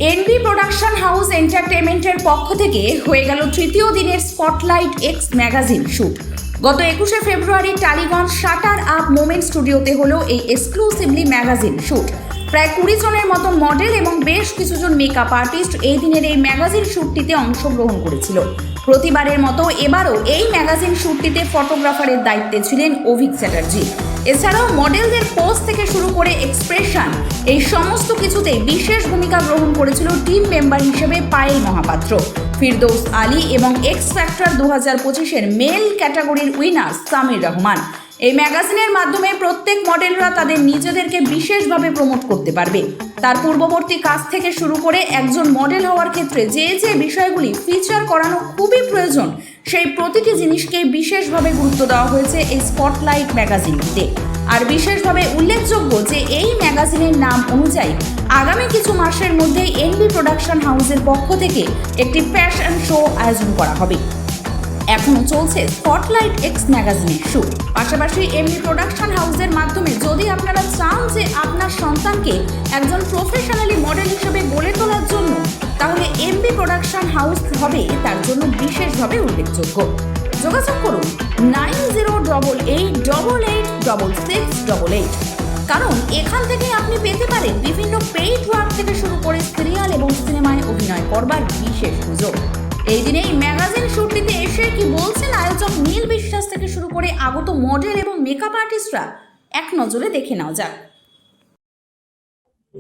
NB production house এন্টারটেইনমেন্টের পক্ষ থেকে হয়ে গেল তৃতীয় দিনের স্পটলাইট এক্স ম্যাগাজিন শুট। গত 21শে ফেব্রুয়ারি টালিগঞ্জ শাটার আপ মোমেন্ট স্টুডিওতে হলো এই এক্সক্লুসিভলি ম্যাগাজিন শুট। প্রায় 20 জনের মতো মডেল এবং বেশ কিছুজন মেকআপ আর্টিস্ট এই দিনের এই ম্যাগাজিন শ্যুটটিতে অংশগ্রহণ করেছিল। প্রতিবারের মতো এবারও এই ম্যাগাজিন শ্যুটটিতে ফটোগ্রাফারের দায়িত্বে ছিলেন অভিক চ্যাটার্জি। এছাড়াও মডেলদের পোজ থেকে শুরু করে এক্সপ্রেশন, এই সমস্ত কিছুতেই বিশেষ ভূমিকা গ্রহণ করেছিল টিম মেম্বার হিসেবে পায়েল মহাপাত্র, ফিরদৌস আলী এবং এক্স ফ্যাক্টর 2025-এর মেল ক্যাটাগরির উইনার সামির রহমান। এই ম্যাগাজিনের মাধ্যমে প্রত্যেক মডেলরা তাদের নিজেদেরকে বিশেষভাবে প্রমোট করতে পারবে। তার পূর্ববর্তী কাজ থেকে শুরু করে একজন মডেল হওয়ার ক্ষেত্রে যে যে বিষয়গুলি ফিচার করানো খুবই প্রয়োজন, সেই প্রতিটি জিনিসকে বিশেষভাবে গুরুত্ব দেওয়া হয়েছে এই স্পটলাইট ম্যাগাজিনটিতে। আর বিশেষভাবে উল্লেখযোগ্য যে এই ম্যাগাজিনের নাম অনুযায়ী আগামী কিছু মাসের মধ্যেই এনবি প্রোডাকশন হাউসের পক্ষ থেকে একটি ফ্যাশন শো আয়োজন করা হবে। এখনো চলছে স্পটলাইট এক্স ম্যাগাজিনের শুট। পাশাপাশি এমনি প্রোডাকশন হাউসের মাধ্যমে যদি আপনারা চান যে আপনার সন্তানকে একজন প্রফেশনালি মডেল হিসেবে গড়ে তোলার জন্য, তাহলে এমবি প্রোডাকশন হাউস হবে তার জন্য বিশেষভাবে উল্লেখযোগ্য। যোগাযোগ করুন 9088886688, কারণ এখান থেকে আপনি পেতে পারেন বিভিন্ন পেইড ওয়ার্ক থেকে শুরু করে সিরিয়াল এবং সিনেমায় অভিনয় করবার বিশেষ সুযোগ। এই দিনে এই ম্যাগাজিন শুটটিতে এসে কি বলছেন আয়োজক নীল বিশ্বাস থেকে শুরু করে আগত মডেল এবং মেকআপ আর্টিস্টরা, এক নজরে দেখে নেওয়া যাক।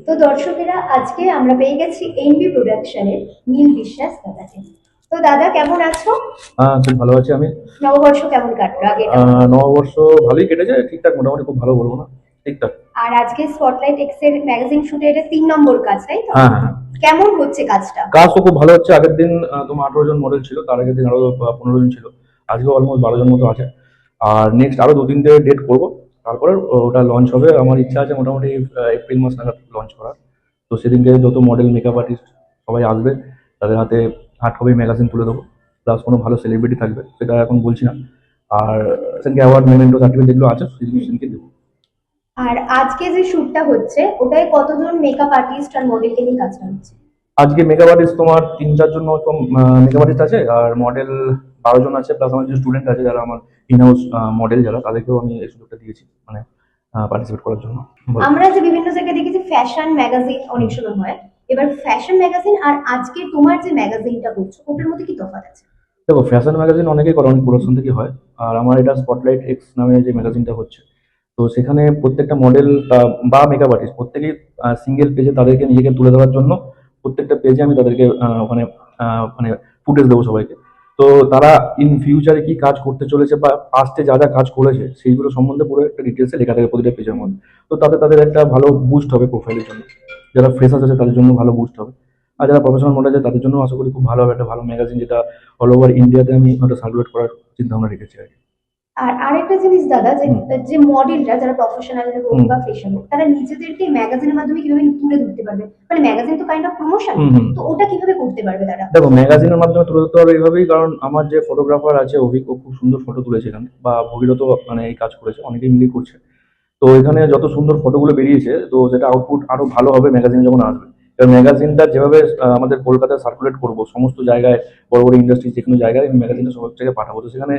তো দর্শকেরা, আজকে আমরা পেয়ে গেছি এনবি প্রোডাকশনের নীল বিশ্বাস দাদাকে। তো দাদা, কেমন আছো? খুব ভালো আছি আমি। নববর্ষ কেমন কাটলো? আগে নববর্ষ ভালোই কেটেছে, ঠিকঠাক, মোটামুটি, খুব ভালো বলবো না, ঠিকঠাক। আর আজকে স্পটলাইট এক্স এর ম্যাগাজিন শুটে এটা 3 নম্বর কাজ, তাই তো? হ্যাঁ হ্যাঁ, কেমন হচ্ছে কাজটা? কাজ তো খুব ভালো হচ্ছে। আগের দিন তোমার 18 জন মডেল ছিল, তার আগের দিন আরো 15 জন ছিল, আজকে অলমোস্ট 12 জন মতো আছে। আর নেক্সট আরো 2-3টে ডেট করবো, তারপরে ওটা লঞ্চ হবে। আমার ইচ্ছা আছে মোটামুটি এপ্রিল মাস নাগাদ লঞ্চ করার। তো সেদিনকে যত মডেল, মেকআপ আর্টিস্ট সবাই আসবে, তাদের হাতে হার্ড কপি ম্যাগাজিন তুলে দেবো, প্লাস কোনো ভালো সেলিব্রিটি থাকবে, সেটা এখন বলছি না। আর সেদিনকে অ্যাওয়ার্ড, মেমেন্টো, সার্টিফিকেট যেগুলো আছে সেদিনকে দেবো। আর আজকে যে শুটটা হচ্ছে ওটাই কতজন মেকআপ আর্টিস্ট আর মডেলকে নিয়ে কাজটা হচ্ছে? আজকে মেকআপ আর্টিস্ট তোমার 3-4 জন মতো মেকআপ আর্টিস্ট আছে, আর মডেল 12 জন আছে, প্লাস আমার যে স্টুডেন্ট আছে যারা আমার ইনহাউস মডেল, যারা তাদেরকেও আমি এই সুযোগটা দিয়েছি, মানে পার্টিসিপেট করার জন্য। আমরা যে বিভিন্ন জায়গায় দেখেছি ফ্যাশন ম্যাগাজিন অনেক সময় হয়, এবার ফ্যাশন ম্যাগাজিন আর আজকে তোমার যে ম্যাগাজিনটা করছো ওটার মধ্যে কি তফাৎ আছে? দেখো, ফ্যাশন ম্যাগাজিন অনেকেই করে, অনেক প্রোডাকশন থেকে হয়, আর আমার এটা স্পটলাইট এক্স নামে যে ম্যাগাজিনটা হচ্ছে, তো সেখানে প্রত্যেকটা মডেল বা মেকআপ আর্টিস্ট প্রত্যেকেই সিঙ্গেল পেজে তাদেরকে নিজেকে তুলে ধরার জন্য প্রত্যেকটা পেজে আমি তাদেরকে ওখানে মানে ফুটেজ দেবো সবাইকে। তো তারা ইন ফিউচারে কি কাজ করতে চলেছে বা পাস্টে যা যা কাজ করেছে সেইগুলো সম্বন্ধে পুরো একটা ডিটেলসে লেখা থাকে প্রতিটা পেজের মধ্যে। তো তাতে তাদের একটা ভালো বুস্ট হবে প্রোফাইলের জন্য। যারা ফ্রেশার্স আছে তাদের জন্য ভালো বুস্ট হবে, আর যারা প্রফেশনাল মডেল আছে তাদের জন্য আশা করি খুব ভালো হবে একটা ভালো ম্যাগাজিন, যেটা অল ওভার ইন্ডিয়াতে আমি ওটা সার্কুলেট করার চিন্তা ভাবনা রেখেছি আর কি। আর আরেকটা জিনিস দাদা, যে মডেলরা যারা প্রফেশনাল হোক বা ফ্যাশন হোক, তারা নিজেদেরকে ম্যাগাজিনের মাধ্যমে কিভাবে তুলে ধরতে পারবে? মানে ম্যাগাজিন তো কাইন্ড অফ প্রমোশন, তো ওটা কিভাবে করতে পারবে তারা? দেখো, ম্যাগাজিনের মাধ্যমে তুলে ধরতে হবে এইভাবেই, কারণ আমার যে ফটোগ্রাফার আছে অভিক, ও খুব সুন্দর ফটো তুলেছে এখানে, বা ভগীরথ মানে এই কাজ করেছে, অনেকেই মিলিয়ে করছে। তো এখানে যত সুন্দর ফটোগুলো বেরিয়েছে, তো সেটা আউটপুট আরো ভালো হবে ম্যাগাজিনে যখন আসবে। এবার ম্যাগাজিনটা যেভাবে আমাদের কলকাতায় সার্কুলেট করবো সমস্ত জায়গায়, বড় বড় ইন্ডাস্ট্রি যে কোনো জায়গায় আমি ম্যাগাজিনটা সব জায়গায় পাঠাবো, তো সেখানে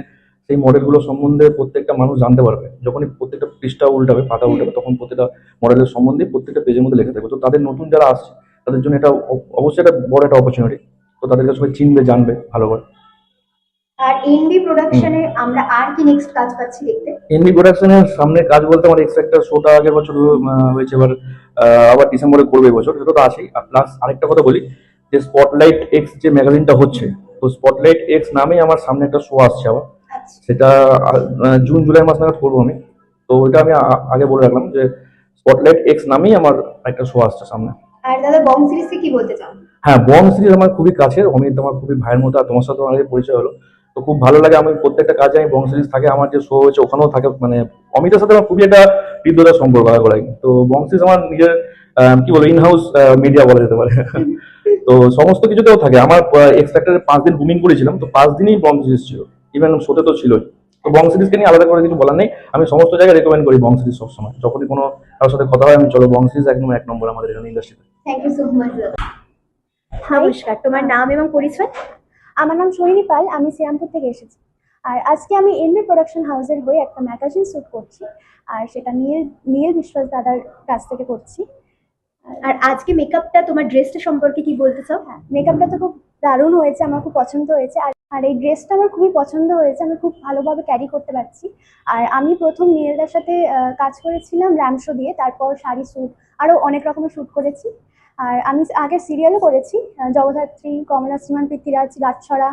সেই মডেলগুলো সম্বন্ধে প্রত্যেকটা মানুষ জানতে পারবে। যখনই প্রত্যেকটা পৃষ্ঠা উল্টাবে, পাতা উল্টাবে, তখন প্রত্যেকটা মডেলের সম্বন্ধে প্রত্যেকটা পেজের মধ্যে লেখা থাকবে। তো তাদের নতুন যারা আসছে তাদের জন্য এটা অবশ্যই একটা বড় একটা অপরচুনিটি। তো তাদেরকে সবাই চিনবে, জানবে ভালো করে। আর এনবি প্রোডাকশনে আমরা আর কি নেক্সট কাজ পাচ্ছি দেখতে? এনবি প্রোডাকশনের সামনে কাজ বলতে আমার এক্স ফ্যাক্টর শোটা আগের বছর হয়েছে, এবার আবার ডিসেম্বরে করবে এবছর, সেটা তো আছেই। আর প্লাস আরেকটা কথা বলি, যে স্পটলাইট এক্স যে ম্যাগাজিনটা হচ্ছে, তো স্পটলাইট এক্স নামেই আমার সামনে একটা শো আসছে আবার, সেটা জুন জুলাই মাস নাগাদ করবো আমি। তো ওইটা আমি আগে বলে রাখলাম যে স্পটলাইট এক্স নামেই আমার একটা শো আসছে সামনে। আর দাদা, বং সিরিজকে কি বলতে চাও? হ্যাঁ, বং সিরিজ আমার খুবই কাছের, অমিত আমার খুবই ভাইয়ের মতো, আর তোমার সাথে আমার আগে পরিচয় হলো, তো খুব ভালো লাগে। আমি প্রত্যেকটা কাজে আমি বং সিরিজ থাকে, আমার যে শো হয়েছে ওখানেও থাকে, মানে অমিতের সাথে আমার খুবই একটা হৃদ্যতার সম্পর্ক আগে। তো বং সিরিজ আমার নিজের কি বলবো, ইনহাউস মিডিয়া বলা যেতে পারে। তো সমস্ত কিছুতেও থাকে। আমার এক্স ফ্যাক্টরে 5 দিন বুমিং করেছিলাম, তো 5 দিনই বং সিরিজ ছিল, ইভেন শোতে তো ছিলই। তো বং সিরিজকে নিয়ে আলাদা করে কিছু বলার নেই, আমি সমস্ত জায়গায় রেকমেন্ড করি বং সিরিজ সবসময়। যখনই কোনো কারোর সাথে কথা হয় আমি চলো বং সিরিজ একদম 1 নম্বর আমাদের এখানে ইন্ডাস্ট্রিতে। থ্যাংক ইউ সো মাচ দাদা। নমস্কার, তোমার নাম এবং পরিচয়? আমার নাম সোহিনী পাল, আমি শ্রীরামপুর থেকে এসেছি। আর আজকে আমি এনবি প্রোডাকশন হাউসের হয়ে একটা ম্যাগাজিন শ্যুট করছি, আর সেটা নীল নীল বিশ্বাস দাদার কাছ থেকে করছি। আর আজকে মেকআপটা, তোমার ড্রেসটা সম্পর্কে কি বলতে চাও? হ্যাঁ, মেকআপটা তো খুব দারুণ হয়েছে, আমার খুব পছন্দ হয়েছে। আর এই ড্রেসটা আমার খুবই পছন্দ হয়েছে, আমি খুব ভালোভাবে ক্যারি করতে পারছি। আর আমি প্রথম নীলদার সাথে কাজ করেছিলাম র্যামশো দিয়ে, তারপর শাড়ি শ্যুট, আরও অনেক রকমের শ্যুট করেছি। আর আমি আগে সিরিয়ালও করেছি, জগদ্ধাত্রী, কমলা, শ্রীমান পৃথ্বীরাজ, রাজছড়া,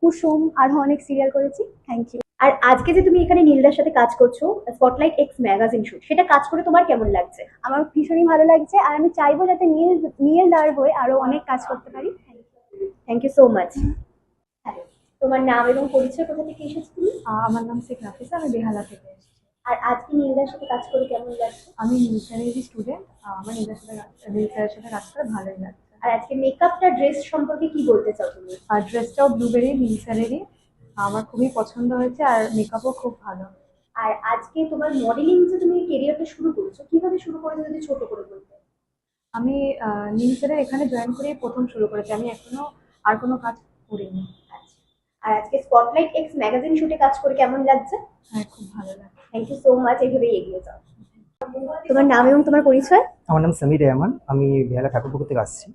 কুসুম, আরও অনেক সিরিয়াল করেছি। Thank you. আর আজকে যে তুমি এখানে নীলদার সাথে কাজ করছো, স্পটলাইট এক্স ম্যাগাজিন শুট, সেটা কাজ করে তোমার কেমন লাগছে? আমার ভীষণই ভালো লাগছে, আর আমি চাইবো যাতে নীলদার হয়ে আরও অনেক কাজ করতে পারি। Thank you so much. তোমার নাম এবং পরিচয়, কোথা থেকে এসেছো তুমি? আমার নাম শেখ নাফিসা, আমি বেহালা থেকে এসেছি। আর আজকে নীলদার সাথে কাজ করে কেমন লাগছে? আমি নিউজেরই স্টুডেন্ট, আমার নীলের সাথে কাজ করে ভালোই লাগছে। আর আজকে মেকআপটা, ড্রেস সম্পর্কে কি বলতে চাও তুমি? আর ড্রেসটাও ব্লুবেরি মিলসারেরই, আমার খুবই পছন্দ হয়েছে, আর মেকআপও খুব ভালো। আর আজকে তোমার মডেলিং যে তুমি ক্যারিয়ারটা শুরু করেছো, কিভাবে শুরু করেছো যদি ছোট করে বলতে? আমি নিউজের এখানে জয়েন করে প্রথম শুরু করেছি, আমি এখনো আর কোনো কাজ করিনি। আচ্ছা। আর আজকে স্পটলাইট এক্স ম্যাগাজিন শুটে কাজ করে কেমন লাগছে? হ্যাঁ, খুব ভালো লাগে। থ্যাংক ইউ সো মাচ, এইভাবেই এগিয়ে যাও। তোমার নাম এবং তোমার পরিচয়? আমার নাম সমীর রেহমান, আমি বেহালা ঠাকুরপুকুর থেকে আসছি।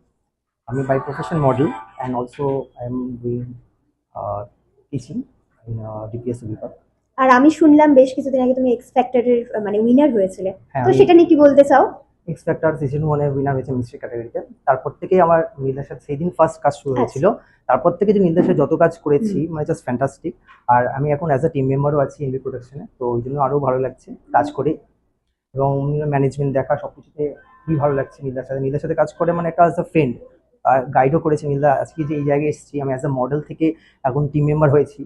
আমি by profession model and also I am doing teaching in DPS বিভাগ। আর আমি শুনলাম বেশ কিছুদিন আগে তুমি এক্স ফ্যাক্টরের মানে উইনার হয়েছিলে, হ্যাঁ, তো আমি- সেটা নিয়ে কি বলতে চাও? এক্স ফ্যাক্টর সিজন 1 এর উইনার হয়েছে মিস্ট্রি ক্যাটাগরিতে। তারপর থেকেই আমার নীলদার সাথে সেই দিন ফার্স্ট কাজ শুরু হয়েছিল। তারপর থেকে যে নীলদার সাথে যত কাজ করেছি মানে জাস্ট ফ্যান্টাস্টিক। আর আমি এখন অ্যাজ আ টিম মেম্বারও আছি এনবি প্রোডাকশনে, তো ওই জন্য আরও ভালো লাগছে কাজ করে, এবং ম্যানেজমেন্ট দেখা সব কিছুতে খুবই ভালো লাগছে। নীলদার সাথে কাজ করে মানে একটা অ্যাজ আ ফ্রেন্ড, আর গাইডও করেছে নীলদা। আজকে যে এই জায়গায় এসেছি, আমি অ্যাজ আ মডেল থেকে এখন টিম মেম্বার হয়েছি,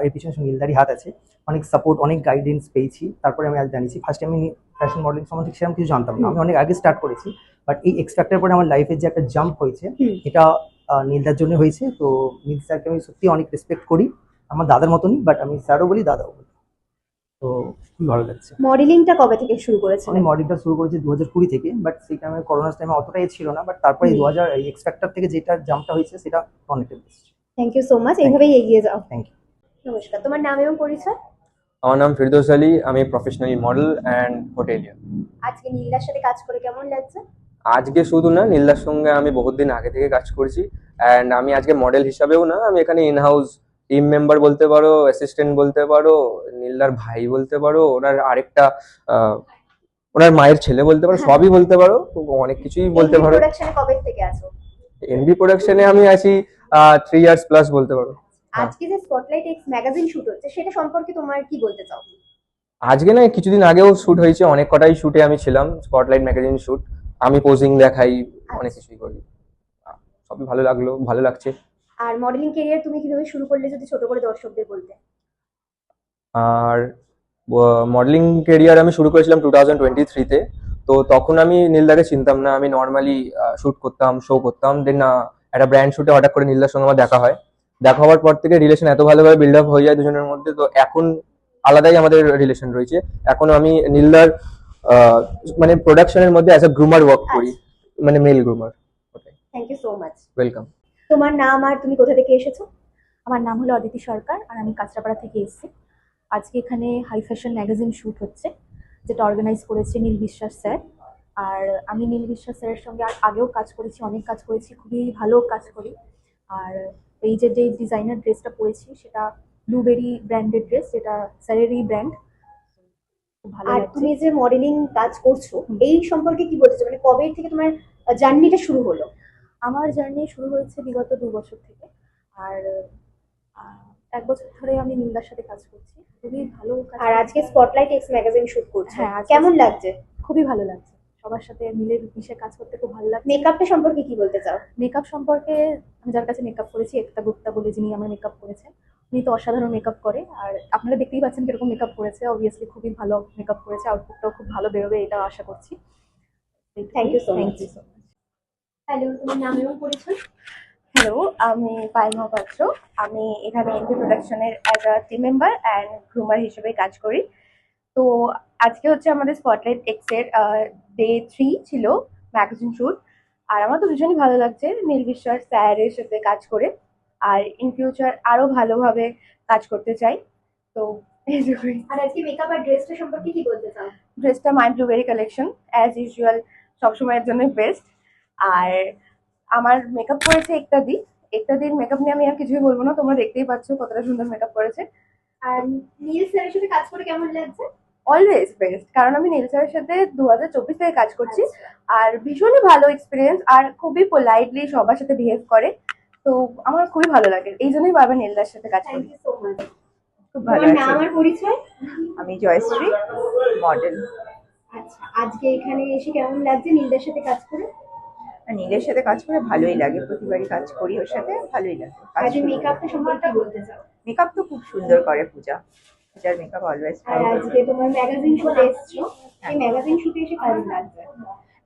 এর পিছনে নীলদারই হাত আছে। অনেক সাপোর্ট, অনেক গাইডেন্স পেয়েছি, তারপরে আমি আজ জানিয়েছি। ফার্স্ট আমি ফ্যাশন মডেলিং সম্বন্ধে সেরকম কিছু জানতাম না, আমি অনেক আগে স্টার্ট করেছি। বাট এই এক্স ফ্যাক্টর পরে আমার লাইফের যে একটা জাম্প হয়েছে, এটা নীলদার জন্য হয়েছে। তো নীল স্যারকে আমি সত্যি অনেক রেসপেক্ট করি, আমার দাদার মতনই, বাট আমি স্যারও বলি দাদাও বলি। তো খুবই ভালো লাগছে। মডেলিংটা কবে থেকে শুরু করেছিলে? আমি মডেলটা শুরু করেছি 2020 থেকে, বাট সেই টাইমে করোনার টাইমে অতটা ছিল না। বাট তারপরে 2000 এক্স ফ্যাক্টর থেকে যেটা জাম্পটা হয়েছে সেটা অনেকটা বেশি। থ্যাংক ইউ সো মাচ, এইভাবেই এগিয়ে যাও। Thank you. নমস্কার, তোমার নাম এবং পরিচয়? আমার নাম ফিরদৌস আলী, আমি প্রফেশনালি মডেল অ্যান্ড হোটেলিয়ার। আজকে নীলদার সাথে কাজ করে কেমন লাগছে? আজকে শুধু না, নীলদার সঙ্গে আমি বহুত দিন আগে থেকে কাজ করছি, অ্যান্ড আমি আজকে মডেল হিসাবেও না, আমি এখানে ইনহাউস টিম মেম্বার বলতে পারো, অ্যাসিস্ট্যান্ট বলতে পারো, নীলদার ভাই বলতে পারো, ওনার আরেকটা ওনার মায়ের ছেলে বলতে পারো, সবই বলতে পারো, অনেক কিছুই বলতে পারো। প্রোডাকশনে কবে থেকে আছো? এনবি প্রোডাকশনে আমি আছি 3 ইয়ার্স প্লাস বলতে পারো। আজকে যে স্পটলাইট এক্স ম্যাগাজিন শুট হচ্ছে, সেটা সম্পর্কে তোমার কি বলতে চাও? আজকে না, কিছুদিন আগেও শুট হয়েছে, অনেক কটাই শুটে আমি ছিলাম, স্পটলাইট ম্যাগাজিন শুট। আমি পোজিং দেখাই, অনেক কিছুই করি, সবই ভালো লাগলো, ভালো লাগছে। আর মডেলিং ক্যারিয়ার তুমি কিভাবে শুরু করলে যদি ছোট করে দর্শকদের বলতে? আর মডেলিং ক্যারিয়ার আমি শুরু করেছিলাম 2023-তে। তো তখন আমি নীলদাকে চিনতাম না, আমি নর্মালি শুট করতাম, শো করতাম। দেন একটা ব্র্যান্ড শুটে হঠাৎ করে নীলদার সঙ্গে আমার দেখা হয়। দেখা হওয়ার পর থেকে রিলেশন এত ভালোভাবে বিল্ড আপ হয়ে যায় দুজনের মধ্যে। তো এখন আলাদাই আমাদের রিলেশন রয়েছে। এখন আমি নীলদার মানে প্রোডাকশনের মধ্যে অ্যাজ আ গ্রুমার ওয়ার্ক করি, মানে male groomer. Thank you so much. Welcome. তোমার নাম আর তুমি কোথা থেকে এসেছো? আমার নাম হলো অদিতি সরকার, আর আমি কাঁচরাপাড়া থেকে এসেছি। আজকে এখানে হাই ফ্যাশন ম্যাগাজিন শ্যুট হচ্ছে, যেটা অর্গানাইজ করেছে নীল বিশ্বাস স্যার। আর আমি নীল বিশ্বাস স্যারের সঙ্গে আগেও কাজ করেছি, অনেক কাজ করেছি, খুবই ভালো কাজ করি। আর এই যে ডিজাইনার ড্রেসটা পরেছি, সেটা ব্লুবেরি ব্র্যান্ডের ড্রেস, যেটা স্যারেরই ব্র্যান্ড। খুব ভালো আর লাগছে। তুমি যে মডেলিং কাজ করছো, এই সম্পর্কে কি বলতে চাও? মানে কবে থেকে তোমার জার্নিটা শুরু হলো? আমার জার্নি শুরু হয়েছে বিগত 2 বছর থেকে। আর 1 বছর ধরে আমি নীলদার সাথে কাজ করছি, খুবই ভালো কাজ আর করছি। আজকে স্পটলাইট এক্স ম্যাগাজিন শুট করছো, হ্যাঁ, আজকে কেমন লাগছে? খুবই ভালো লাগছে, সবার সাথে মিশে কাজ করতে খুব ভালো লাগছে। মেকআপটা সম্পর্কে কি বলতে চাও? মেকআপ সম্পর্কে আমি যার কাছে মেকআপ করেছি, একতা গুপ্তা বলে যিনি আমার মেকআপ করেছেন, উনি তো অসাধারণ মেকআপ করে। আর আপনারা দেখতেই পাচ্ছেন কিরকম মেকআপ করেছে, অবভিয়াসলি খুবই ভালো মেকআপ করেছে, আউটপুটটাও খুব ভালো বেরোবে এটা আশা করছি। Thank you so much. Thank you so much. Hello, তোমার নাম এবং পরিচয়? হ্যালো, আমি পায়েলমা পাত্র। আমি এখানে এনবি প্রোডাকশনের as a team member and groomer হিসেবে কাজ করি। তো আজকে হচ্ছে আমাদের স্পটলাইট এক্স এর ডে 3 ছিল ম্যাগাজিন শুট। আর আমার তো ভীষণই ভালো লাগছে নীল বিশ্বাস স্যারের সাথে কাজ করে, আর ইন ফিউচার আরো ভালোভাবে কাজ করতে চাই। তো এইটুকুই। আর আজকে মেকআপ আর ড্রেসটা সম্পর্কে কি বলতে চাও? ড্রেসটা মাই ব্লুবেরি কালেকশন অ্যাজ ইউজুয়াল, সবসময়ের জন্য বেস্ট। আর আমার মেকআপ করেছে একতাদির মেকআপ নিয়ে আমি আর কিছুই বলবো না, তোমরা দেখতেই পাচ্ছ কতটা সুন্দর মেকআপ করেছে। আর নীল স্যারের সাথে কাজ করে কেমন লাগছে? অলওয়েজ বেস্ট, কারণ আমি নীল স্যারের সাথে 2024 থেকে কাজ করছি, আর ভীষণই ভালো এক্সপিরিয়েন্স, আর খুবই পোলাইটলি সবার সাথে বিহেভ করে, তো আমার খুবই ভালো লাগে, এই জন্যই বারবার নীলদার সাথে কাজ থ্যাংক করি। You so much. খুব ভালো তোমার নাম আছে। আর পরিচয়? আমি জয়শ্রী, মডেল। আচ্ছা, আজকে এখানে এসে কেমন লাগছে নীলদার সাথে কাজ করে? নীলের সাথে কাজ করে ভালোই লাগে, প্রতিবারই কাজ করি ওর সাথে, ভালোই লাগে। আজকে মেকআপটা সম্পর্কে বলতে চাও? মেকআপ তো খুব সুন্দর করে পূজার মেকআপ অলওয়েজ আর আজকে তোমার ম্যাগাজিন শুটে এসছো, এই ম্যাগাজিন শুটে এসে কেমন লাগছে?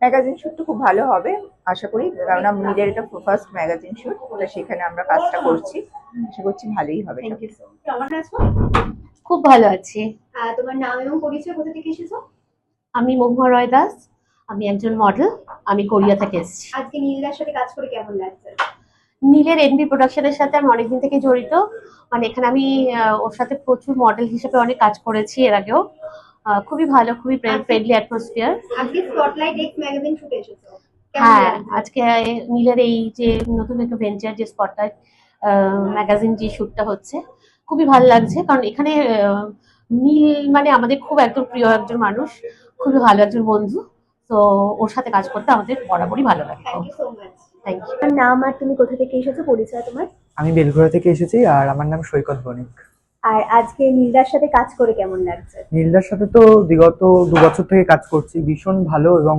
ম্যাগাজিন শ্যুটটা খুব ভালো হবে আশা করি, কারণ নীলের এটা ফার্স্ট ম্যাগাজিন শ্যুট, তো সেখানে আমরা কাজটা করছি, আশা করছি ভালোই হবে। Thank you so much. কেমন আছো? খুব ভালো আছি। তোমার নাম এবং পরিচয়, কোথা থেকে এসেছো? আমি মহুয়া রয় দাস, আমি একজন মডেল, আমি কোরিয়া থেকে এসেছি। আজকে নীলদার সাথে কাজ করে কেমন লাগছে? নীলের এনবি প্রোডাকশনের সাথে আমি অনেকদিন থেকে জড়িত, মানে এখানে আমি ওর সাথে প্রচুর মডেল হিসেবে অনেক কাজ করেছি এর আগেও। খুবই ভালো, খুবই ফ্রেন্ডলি অ্যাটমসফিয়ার। আজকে স্পটলাইট এক্স ম্যাগাজিন শুটে এসেছো, কেমন হ্যাঁ, লাগছে? আজকে নীলের এই যে নতুন একটা ভেঞ্চার, যে স্পটলাইট ম্যাগাজিন যে শ্যুটটা হচ্ছে, খুবই ভালো লাগছে, কারণ এখানে নীল মানে আমাদের খুব একদম প্রিয় একজন মানুষ, খুবই ভালো একজন বন্ধু, তো ওর সাথে কাজ করতে আমাদের বরাবরই ভালো লাগে। Thank you so much. Thank you. তোমার নাম আর তুমি কোথা থেকে এসেছো, পরিচয় তোমার? আমি বেলঘড়া থেকে এসেছি, আর আমার নাম সৈকত বণিক। আর আজকে নীলদার সাথে কাজ করে কেমন লাগছে? নীলদার সাথে তো বিগত 2 বছর থেকে কাজ করছি, ভীষণ ভালো এবং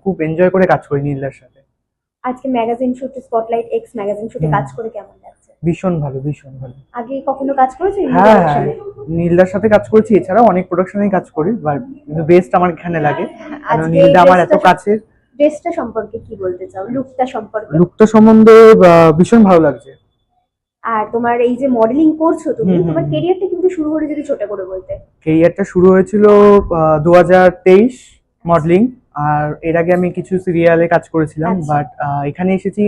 খুব এনজয় করে কাজ করি নীলদার সাথে। আজকে ম্যাগাজিন শুটে স্পটলাইট এক্স ম্যাগাজিন শুটে কাজ করে কেমন লাগছে? ভীষণ ভালো, ভীষণ ভালো। আগে কখনো কাজ করেছো এই হ্যাঁ, প্রোডাকশনে? নীলদার সাথে কাজ করছি, এছাড়াও অনেক প্রোডাকশনেই কাজ করি, বাট কিন্তু বেস্ট আমার এখানে লাগে, কারণ আজকে নীলদা আমার এত ড্রেসটা- কাছের। ড্রেসটা সম্পর্কে কি বলতে চাও, লুকটা সম্পর্কে? লুকটা সম্বন্ধে ভীষণ ভালো লাগছে। আর তোমার এই যে মডেলিং করছো তুমি, হুম, হুম, তোমার হুম। কেরিয়ারটা কিন্তু শুরু হলো যদি ছোট করে বলতে। কেরিয়ারটা শুরু হয়েছিল 2023 মডেলিং, আর এর আগে আমি কিছু সিরিয়ালে কাজ করেছিলাম, আচ্ছা। বাট এখানে এসেছি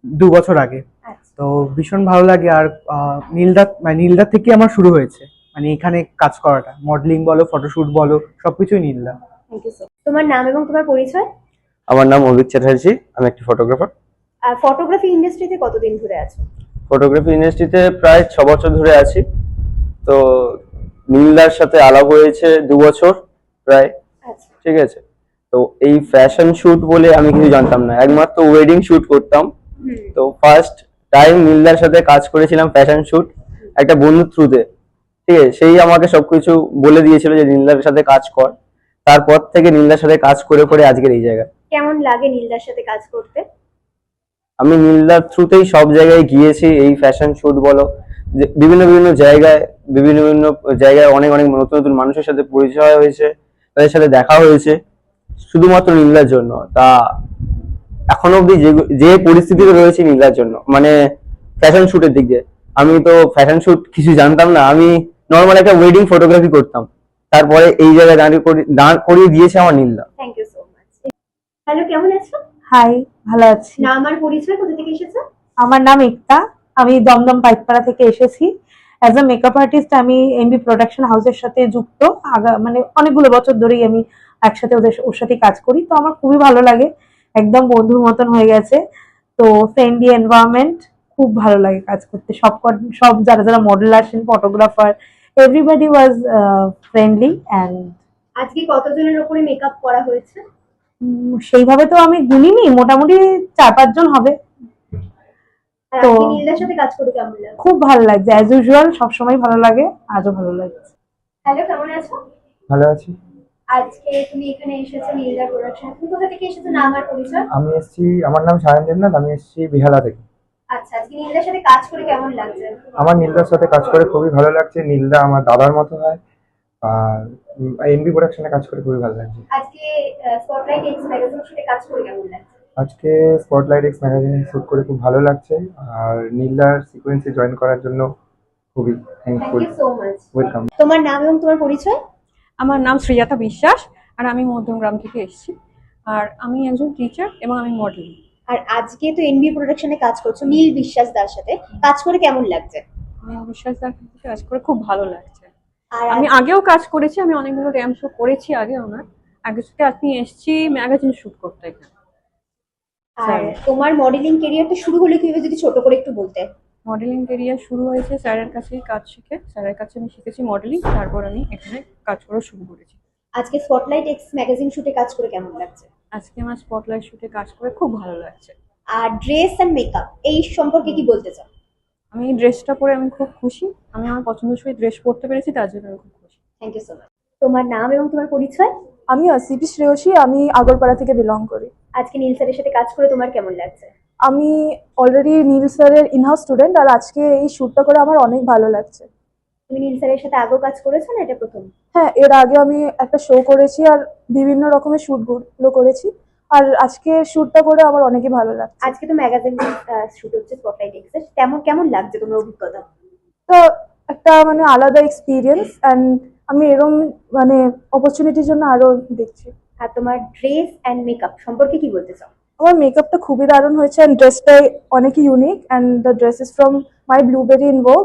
2 বছর আগে। আচ্ছা, তো ভীষণ ভালো লাগে, আর নীলদা থেকে আমার শুরু হয়েছে, মানে এখানে কাজ করাটা, মডেলিং বলো, ফটোশুট বলো, সবকিছুই নীলদা। Thank you so. তোমার নাম এবং তোমার পরিচয়? আমার নাম অভিক চ্যাটার্জি, আমি একটি ফটোগ্রাফার। আর ফটোগ্রাফি ইন্ডাস্ট্রিতে কতদিন ধরে আছো? ফটোগ্রাফি ইন্ডাস্ট্রিতে প্রায় 6 বছর ধরে আছি। তো নীলদার সাথে আলাপ হয়েছে 2 বছর প্রায়, আচ্ছা, ঠিক আছে। তো এই ফ্যাশন শুট বলে আমি কিছু জানতাম না, একমাত্র ওয়েডিং শুট করতাম। তো ফার্স্ট টাইম নীলদার সাথে কাজ করেছিলাম ফ্যাশন শুট, একটা বন্ধুর থ্রুতে, ঠিক আছে। সেই আমাকে সবকিছু বলে দিয়েছিল যে নীলদার সাথে কাজ কর, তারপর থেকে নীলদার সাথে কাজ করে করে আজকের এই জায়গায়। কেমন লাগে নীলদার সাথে কাজ করতে? আমি নীলদার থ্রুতেই সব জায়গায় গিয়েছি, এই ফ্যাশন শুট বলো, যে বিভিন্ন বিভিন্ন জায়গায় অনেক অনেক নতুন নতুন মানুষের সাথে পরিচয় হয়েছে, তাদের সাথে দেখা হয়েছে শুধুমাত্র নীলদার জন্য। তা এখনো অব্দি যে পরিস্থিতিতে রয়েছে নীলদার জন্য, মানে ফ্যাশন শুটের দিক দিয়ে, আমি তো ফ্যাশন শুট কিছু জানতাম না, আমি নর্মাল একটা ওয়েডিং ফটোগ্রাফি করতাম, তারপরে এই জায়গায় দাঁড় করিয়ে দিয়েছে আমার নীলদা। Thank you so much. Hello, কেমন আছো? হাই, ভালো আছি। নাম আর পরিচয়, কোথা থেকে এসেছো? আমার নাম একতা, আমি দমদম পাইকপাড়া থেকে এসেছি। অ্যাজ আ মেকআপ আর্টিস্ট আমি এমবি প্রোডাকশন হাউসের সাথে যুক্ত, মানে অনেকগুলো বছর ধরেই আমি একসাথে ওর সাথে কাজ করি, তো আমার খুবই ভালো লাগে, একদম বন্ধুর মতন হয়ে গেছে। তো ফ্রেন্ডলি এনভায়রনমেন্ট, খুব ভালো লাগে কাজ করতে। সব যারা যারা মডেল আসেন, photographer, everybody was friendly and আজকে কতজনের উপরে মেকআপ করা হয়েছে? সেইভাবে তো আমি গুনিনি, মোটামুটি 4-5 জন হবে। আর তো আজকে নীলদার সাথে কাজ করে কেমন লাগছে? খুব ভালো লাগছে, অ্যাজ ইউজুয়াল সবসময় ভালো লাগে, আজও ভালো লাগছে। হ্যালো, কেমন আছো? ভালো আছি। আজকে তুমি এখানে এসেছো নীলদার প্রোডাকশন, তুমি কোথা থেকে এসেছো, নাম আর পরিচয়? আমি এসেছি, আমার নাম সায়ন দেবনাথ, আমি এসেছি বেহালা থেকে। আচ্ছা, আজকে নীলদার সাথে কাজ করে কেমন লাগছে? আমার নীলদার সাথে কাজ করে খুবই ভালো লাগছে, নীলদা আমার দাদার মতো হয়, আর এমবি প্রোডাকশনে কাজ করে খুবই ভালো লাগছে। আজকে স্পটলাইট এক্স ম্যাগাজিন শুটে কাজ করে কেমন লাগছে? আজকে স্পটলাইট এক্স ম্যাগাজিনে শুট করে খুব ভালো লাগছে, আর নীলদার সিকোয়েন্সে জয়েন করার জন্য খুবই thank thankful. You so much. Welcome. তোমার নাম এবং তোমার পরিচয়? আমার নাম শ্রীজাতা বিশ্বাস, আর আমি মধ্যমগ্রাম থেকে এসেছি। আর আমি একজন টিচার এবং আমি মডেল। আর আজকে তো এনবি প্রোডাকশনে কাজ করছো নীল বিশ্বাস দার সাথে, কাজ করে কেমন লাগছে? বিশ্বাস দার সাথে কাজ করে খুব ভালো লাগছে। আর আমি আগেও কাজ করেছি, আমি অনেকগুলো র্যাম শো করেছি আগে ওনার। আগে থেকে আপনি এসছি ম্যাগাজিন শুট করতে এখানে। আর তোমার মডেলিং ক্যারিয়ারটা শুরু হলো কিভাবে, যদি ছোট করে একটু বলতে? মডেলিং ক্যারিয়ার শুরু হয়েছে স্যারের কাছেই কাজ শিখে। স্যারের কাছে আমি শিখেছি মডেলিং, তারপর আমি এখানে কাজ করা শুরু করেছি। আজকে স্পটলাইট এক্স ম্যাগাজিন শুটে কাজ করে কেমন লাগছে? আজকে আমার স্পটলাইট শুটে কাজ করে খুব ভালো লাগছে। আর ড্রেস এন্ড মেকআপ এই সম্পর্কে কি বলতে চাও? আমি এই ড্রেসটা পরে আমি খুব খুশি। আমি আমার পছন্দসই ড্রেস পরতে পেরেছি, তার জন্য আমি খুব খুশি। Thank you so much. তোমার নাম এবং তোমার পরিচয়? আমি সিপি শ্রেয়সী, আমি আগরপাড়া থেকে বিলং করি। আজকে নীল স্যারের সাথে কাজ করে তোমার কেমন লাগছে? আমি অলরেডি নীল স্যারের ইনহাউস স্টুডেন্ট, আর আজকে এই শ্যুটটা করে আমার অনেক ভালো লাগছে। তুমি নীল স্যারের সাথে আগেও কাজ করেছো না এটা প্রথম? হ্যাঁ, এর আগে আমি একটা শো করেছি আর বিভিন্ন রকমের শ্যুটগুলো করেছি, আর আজকে শ্যুটটা করে আমার অনেকই ভালো লাগছে। আজকে তো ম্যাগাজিন শুট হচ্ছে স্পটলাইট এক্স এর, কেমন লাগছে তোমার অভিজ্ঞতা? তো একটা মানে আলাদা এক্সপিরিয়েন্স, অ্যান্ড আমি এরকম মানে অপরচুনিটির জন্য আরো দেখছি। আর তোমার ড্রেস এন্ড মেকআপ সম্পর্কে কি বলতে চাও? আমার মেকআপটা খুবই দারুণ হয়েছে, অ্যান্ড ড্রেসটা অনেকই unique, and the dress is from my blueberry in Vogue.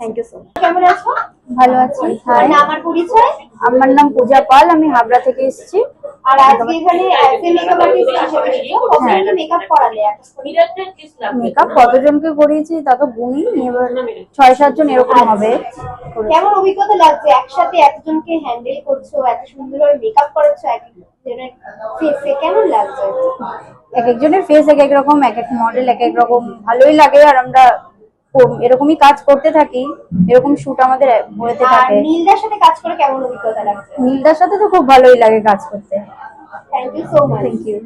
Thank you so much. কেমন আছো? ভালো আছি। তোমার নাম আর পরিচয়? আমার নাম পূজা পাল, আমি হাবড়া থেকে এসেছি। আর আজকে এখানে মেকআপ আর্টিস্ট হিসেবে এসেছো, কতজনকে মেকআপ করালে? মেকআপ কতজনকে করিয়েছি তা তো গুনি, এবার 6-7 জন এরকম হবে। কেমন অভিজ্ঞতা লাগছে একসাথে এতজনকে হ্যান্ডেল করছো, এত সুন্দরভাবে মেকআপ করাচ্ছো এক একজনের ফেসে, কেমন লাগছে? এক একজনের ফেস এক এক রকম, এক এক মডেল এক এক রকম, ভালোই লাগে। আর আমরা এরকমই কাজ করতে থাকি, এরকম শুট আমাদের হতে আর থাকে। নীলদার সাথে কাজ করে কেমন অভিজ্ঞতা লাগছে? নীলদার সাথে তো খুব ভালোই লাগে কাজ করতে। Thank you so much. Thank you.